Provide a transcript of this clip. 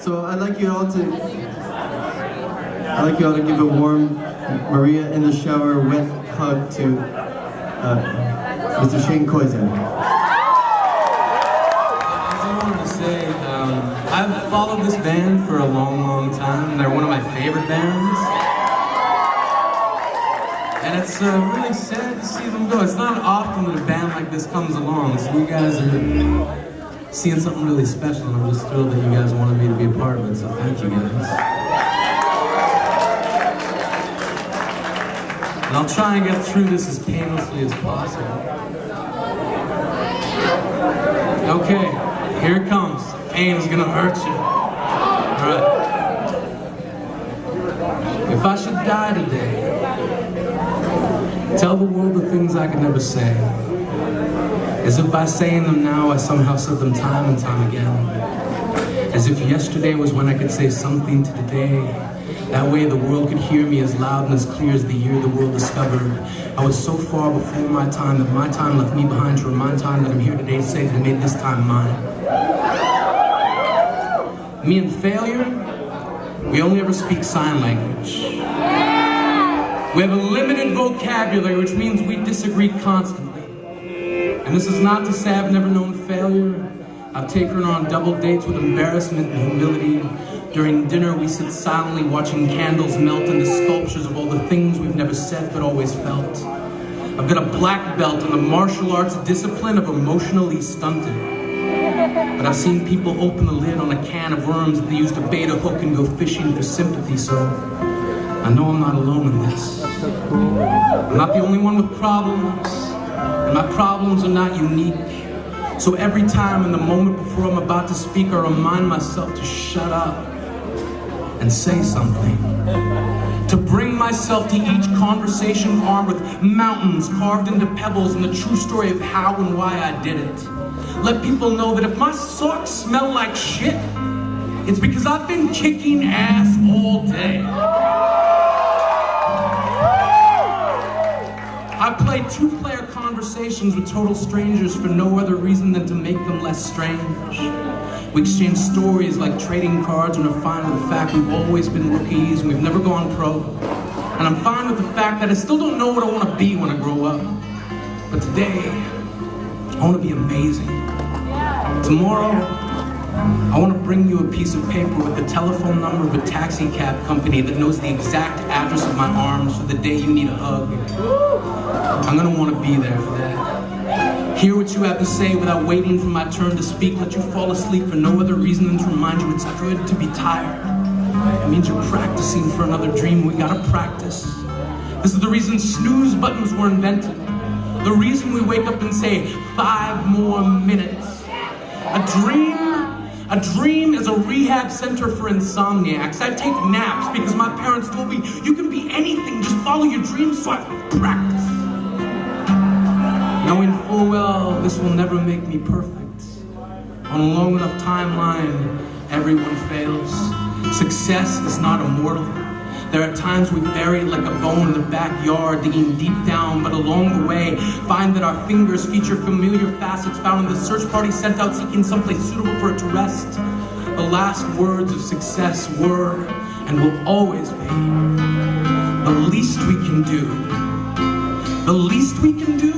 So I'd like you all to give a warm Maria in the shower wet hug to Mr. Shane Koyczan. I wanted to say, I've followed this band for a long, long time. They're one of my favorite bands. And it's really sad to see them go. It's not often that a band like this comes along, so you guys are seeing something really special, and I'm just thrilled that you guys wanted me to be a part of it, so thank you guys. And I'll try and get through this as painlessly as possible. Okay, here it comes. Pain is gonna hurt you. Alright. If I should die today, tell the world the things I could never say. As if by saying them now, I somehow said them time and time again. As if yesterday was when I could say something to today. That way the world could hear me as loud and as clear as the year the world discovered. I was so far before my time that my time left me behind to remind time that I'm here today to say that I made this time mine. Me and failure, we only ever speak sign language. We have a limited vocabulary, which means we disagree constantly. And this is not to say I've never known failure. I've taken her on double dates with embarrassment and humility. During dinner, we sit silently watching candles melt into sculptures of all the things we've never said but always felt. I've got a black belt in the martial arts discipline of emotionally stunted. But I've seen people open the lid on a can of worms that they use to bait a hook and go fishing for sympathy, so I know I'm not alone in this. I'm not the only one with problems, and my problems are not unique. So every time in the moment before I'm about to speak, I remind myself to shut up and say something. To bring myself to each conversation armed with mountains carved into pebbles and the true story of how and why I did it. Let people know that if my socks smell like shit, it's because I've been kicking ass all day. I play two-player conversations with total strangers for no other reason than to make them less strange. We exchange stories like trading cards and are fine with the fact we've always been rookies and we've never gone pro. And I'm fine with the fact that I still don't know what I want to be when I grow up. But today, I want to be amazing. Tomorrow, I want to bring you a piece of paper with the telephone number of a taxi cab company that knows the exact address of my arms for the day you need a hug. I'm going to want to be there for that. Hear what you have to say without waiting for my turn to speak. Let you fall asleep for no other reason than to remind you it's good to be tired. It means you're practicing for another dream. We gotta practice. This is the reason snooze buttons were invented. The reason we wake up and say 5 more minutes. A dream is a rehab center for insomniacs. I take naps because my parents told me you can be anything, just follow your dreams, so I practice. Knowing full well this will never make me perfect. On a long enough timeline, everyone fails. Success is not immortal. There are times we bury it like a bone in the backyard, digging deep down, but along the way, find that our fingers feature familiar facets found in the search party sent out seeking someplace suitable for it to rest. The last words of success were, and will always be, the least we can do. The least we can do